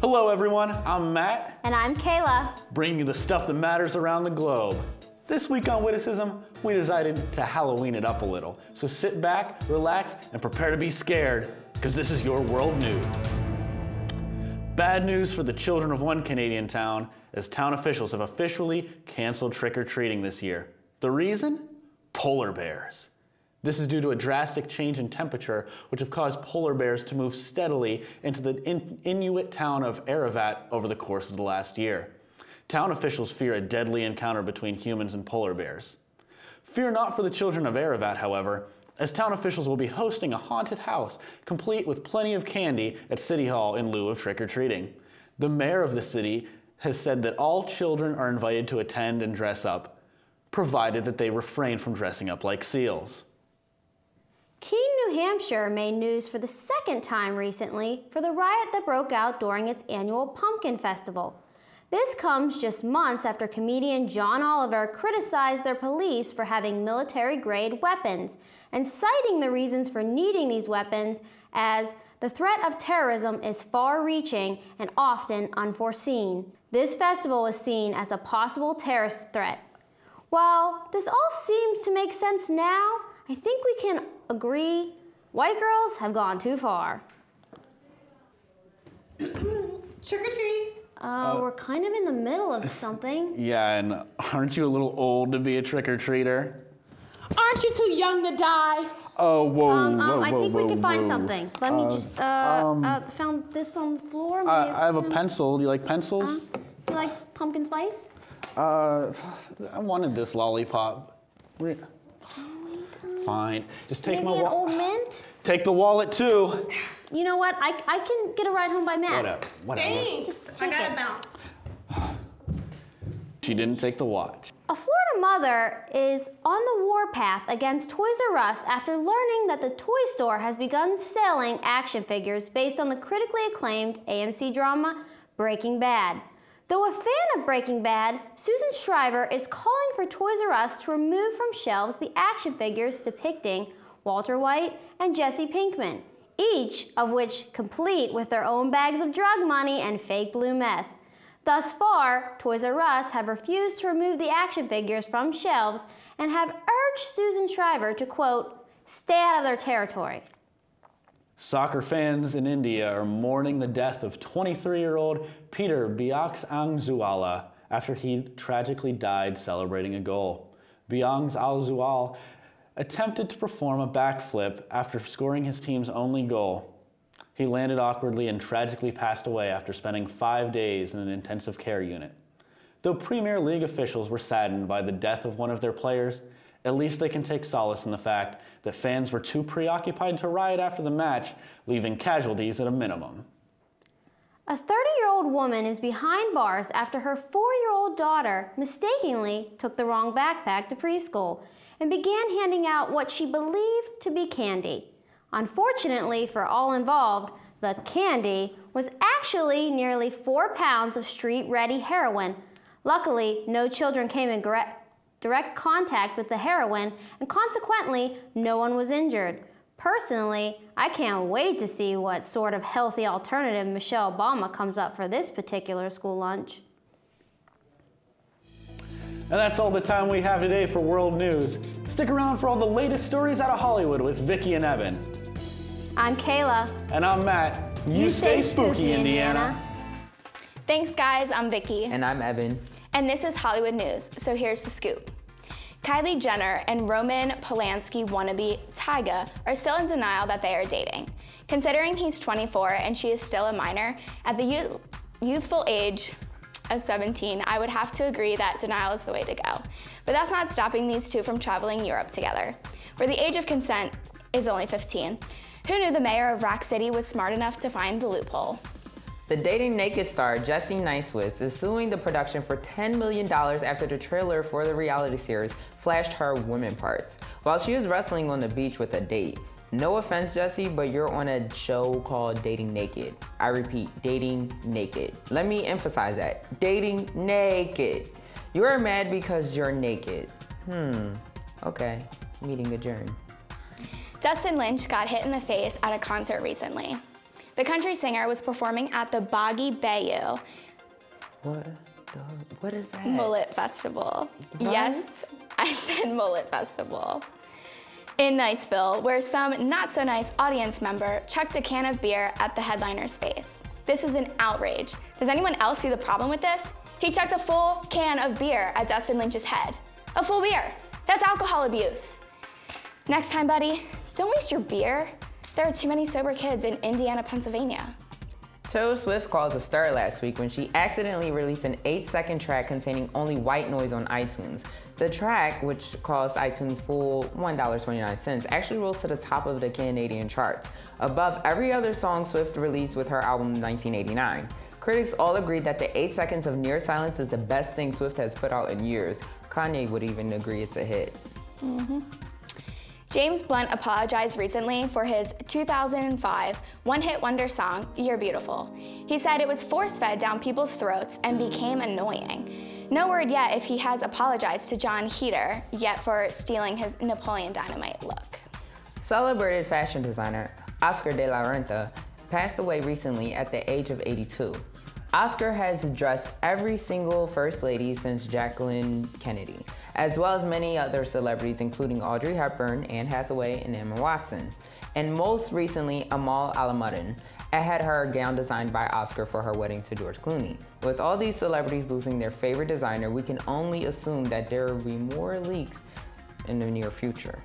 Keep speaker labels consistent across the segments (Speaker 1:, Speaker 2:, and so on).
Speaker 1: Hello everyone, I'm Matt.
Speaker 2: And I'm Kayla.
Speaker 1: Bringing you the stuff that matters around the globe. This week on Witticism, we decided to Halloween it up a little. So sit back, relax, and prepare to be scared, because this is your world news. Bad news for the children of one Canadian town, as town officials have officially canceled trick-or-treating this year. The reason? Polar bears. This is due to a drastic change in temperature, which have caused polar bears to move steadily into the Inuit town of Aravat over the course of the last year. Town officials fear a deadly encounter between humans and polar bears. Fear not for the children of Aravat, however, as town officials will be hosting a haunted house, complete with plenty of candy at City Hall in lieu of trick-or-treating. The mayor of the city has said that all children are invited to attend and dress up, provided that they refrain from dressing up like seals.
Speaker 2: Keene, New Hampshire made news for the second time recently for the riot that broke out during its annual Pumpkin Festival. This comes just months after comedian John Oliver criticized their police for having military-grade weapons and citing the reasons for needing these weapons as the threat of terrorism is far-reaching and often unforeseen. This festival is seen as a possible terrorist threat. While this all seems to make sense now, I think we can agree white girls have gone too far.
Speaker 3: Trick or treat.
Speaker 2: We're kind of in the middle of something.
Speaker 1: Yeah, and aren't you a little old to be a trick-or-treater?
Speaker 3: Aren't you too young to die?
Speaker 1: Oh, whoa,
Speaker 2: I think we can find something. Let me just, found this on the floor.
Speaker 1: I have a pencil. Do you like pencils?
Speaker 2: You like pumpkin spice?
Speaker 1: I wanted this lollipop. Fine. Just take
Speaker 2: Maybe
Speaker 1: my
Speaker 2: an
Speaker 1: wallet.
Speaker 2: old mint?
Speaker 1: Take the wallet too.
Speaker 2: You know what? I can get a ride home by Matt.
Speaker 1: Whatever.
Speaker 3: Thanks.
Speaker 2: Just
Speaker 3: I
Speaker 2: take
Speaker 3: gotta
Speaker 2: it.
Speaker 3: bounce.
Speaker 1: She didn't take the watch.
Speaker 2: A Florida mother is on the warpath against Toys R Us after learning that the toy store has begun selling action figures based on the critically acclaimed AMC drama Breaking Bad. Though a fan of Breaking Bad, Susan Shriver is calling for Toys R Us to remove from shelves the action figures depicting Walter White and Jesse Pinkman, each of which complete with their own bags of drug money and fake blue meth. Thus far, Toys R Us have refused to remove the action figures from shelves and have urged Susan Shriver to, quote, stay out of their territory.
Speaker 1: Soccer fans in India are mourning the death of 23-year-old Peter Biax-Angzuala after he tragically died celebrating a goal. Biax-Angzuala attempted to perform a backflip after scoring his team's only goal. He landed awkwardly and tragically passed away after spending 5 days in an intensive care unit. Though Premier League officials were saddened by the death of one of their players, at least they can take solace in the fact that fans were too preoccupied to riot after the match, leaving casualties at a minimum.
Speaker 2: A 30-year-old woman is behind bars after her 4-year-old daughter mistakenly took the wrong backpack to preschool and began handing out what she believed to be candy. Unfortunately for all involved, the candy was actually nearly 4 pounds of street-ready heroin. Luckily, no children came in direct contact with the heroin, and consequently, no one was injured. Personally, I can't wait to see what sort of healthy alternative Michelle Obama comes up for this particular school lunch.
Speaker 1: And that's all the time we have today for World News. Stick around for all the latest stories out of Hollywood with Vicky and Evan.
Speaker 2: I'm Kayla.
Speaker 1: And I'm Matt. You stay spooky, Indiana.
Speaker 4: Thanks guys, I'm Vicky.
Speaker 5: And I'm Evan.
Speaker 4: And this is Hollywood News, so here's the scoop. Kylie Jenner and Roman Polanski wannabe Tyga are still in denial that they are dating. Considering he's 24 and she is still a minor, at the youthful age of 17, I would have to agree that denial is the way to go. But that's not stopping these two from traveling Europe together, where the age of consent is only 15. Who knew the mayor of Rack City was smart enough to find the loophole?
Speaker 5: The Dating Naked star Jessie Nicewitz is suing the production for $10 million after the trailer for the reality series flashed her women parts while she was wrestling on the beach with a date. No offense, Jessie, but you're on a show called Dating Naked. I repeat, Dating Naked. Let me emphasize that. Dating naked. You are mad because you're naked. Okay. Meeting adjourned.
Speaker 4: Dustin Lynch got hit in the face at a concert recently. The country singer was performing at the Boggy Bayou
Speaker 5: What is that?
Speaker 4: Mullet Festival.
Speaker 5: What?
Speaker 4: Yes, I said Mullet Festival. In Niceville, where some not-so-nice audience member chucked a can of beer at the headliner's face. This is an outrage. Does anyone else see the problem with this? He chucked a full can of beer at Dustin Lynch's head. A full beer. That's alcohol abuse. Next time, buddy, don't waste your beer. There are too many sober kids in Indiana, Pennsylvania.
Speaker 5: Taylor Swift caused a stir last week when she accidentally released an 8-second track containing only white noise on iTunes. The track, which cost iTunes full $1.29, actually rose to the top of the Canadian charts, above every other song Swift released with her album in 1989. Critics all agreed that the 8 seconds of near silence is the best thing Swift has put out in years. Kanye would even agree it's a hit.
Speaker 4: James Blunt apologized recently for his 2005 one-hit wonder song, You're Beautiful. He said it was force-fed down people's throats and became annoying. No word yet if he has apologized to John Heder yet for stealing his Napoleon Dynamite look.
Speaker 5: Celebrated fashion designer Oscar de la Renta passed away recently at the age of 82. Oscar has dressed every single First Lady since Jacqueline Kennedy, as well as many other celebrities including Audrey Hepburn, Anne Hathaway, and Emma Watson. And most recently, Amal Alamuddin had her gown designed by Oscar for her wedding to George Clooney. With all these celebrities losing their favorite designer, we can only assume that there will be more leaks in the near future.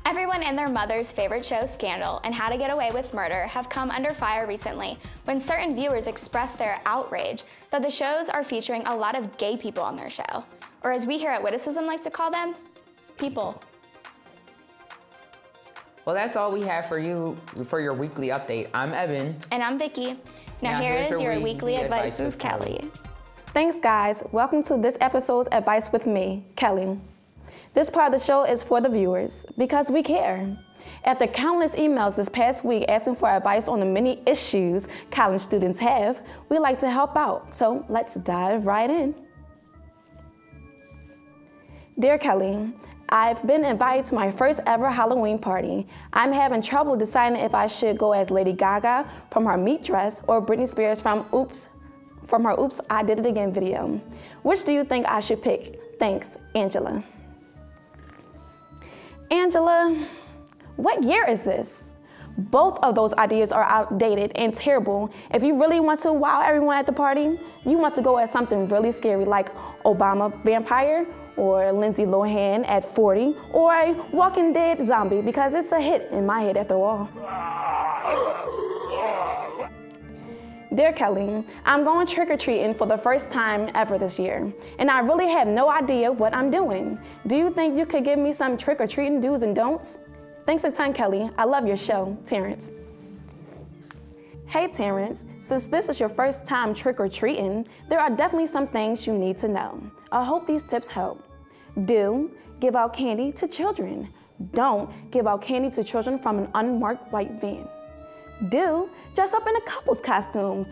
Speaker 4: Everyone and their mother's favorite show, Scandal, and How to Get Away with Murder have come under fire recently when certain viewers expressed their outrage that the shows are featuring a lot of gay people on their show. Or as we here at Witticism like to call them, people.
Speaker 5: Well, that's all we have for you for your weekly update. I'm Evan.
Speaker 4: And I'm Vicky. Now here is your weekly advice with Kelly.
Speaker 6: Thanks, guys. Welcome to this episode's Advice with me, Kelly. This part of the show is for the viewers, because we care. After countless emails this past week asking for advice on the many issues college students have, we like to help out. So let's dive right in. Dear Kelly, I've been invited to my first ever Halloween party. I'm having trouble deciding if I should go as Lady Gaga from her meat dress or Britney Spears from her Oops, I Did It Again video. Which do you think I should pick? Thanks, Angela. Angela, what year is this? Both of those ideas are outdated and terrible. If you really want to wow everyone at the party, you want to go as something really scary like Obama vampire, or Lindsay Lohan at 40, or a Walking Dead zombie, because it's a hit in my head after all. Dear Kelly, I'm going trick-or-treating for the first time ever this year, and I really have no idea what I'm doing. Do you think you could give me some trick-or-treating do's and don'ts? Thanks a ton, Kelly. I love your show, Terrence. Hey, Terrence, since this is your first time trick-or-treating, there are definitely some things you need to know. I hope these tips help. Do give out candy to children. Don't give out candy to children from an unmarked white van. Do dress up in a couple's costume.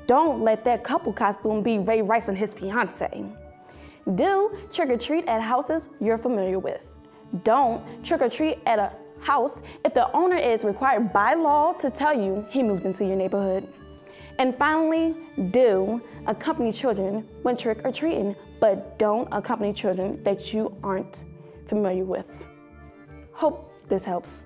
Speaker 6: Don't let that couple costume be Ray Rice and his fiance. Do trick-or-treat at houses you're familiar with. Don't trick-or-treat at a house if the owner is required by law to tell you he moved into your neighborhood. And finally, do accompany children when trick-or-treating, but don't accompany children that you aren't familiar with. Hope this helps.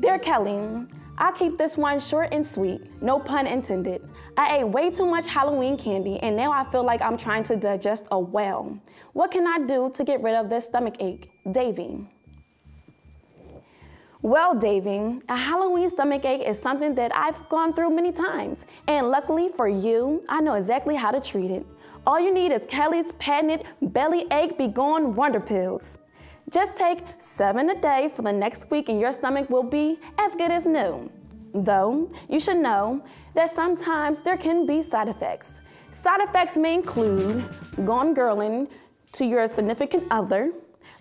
Speaker 6: Dear Kelly, I'll keep this one short and sweet, no pun intended. I ate way too much Halloween candy and now I feel like I'm trying to digest a whale. What can I do to get rid of this stomach ache? Davy. Well, Davy, a Halloween stomach ache is something that I've gone through many times, and luckily for you, I know exactly how to treat it. All you need is Kelly's patented belly ache be gone wonder pills. Just take 7 a day for the next week and your stomach will be as good as new. Though, you should know that sometimes there can be side effects. Side effects may include gone girling to your significant other,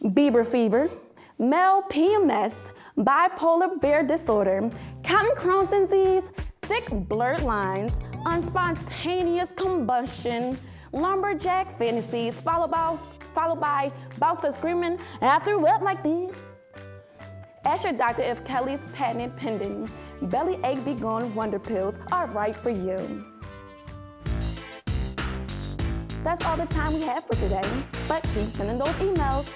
Speaker 6: Bieber fever, male PMS, bipolar bear disorder, common Crohn's disease, thick blurred lines, unspontaneous combustion, lumberjack fantasies, followed by bouts of screaming, I threw up like this. Ask your doctor if Kelly's patent pending belly ache be gone wonder pills are right for you. That's all the time we have for today, but keep sending those emails.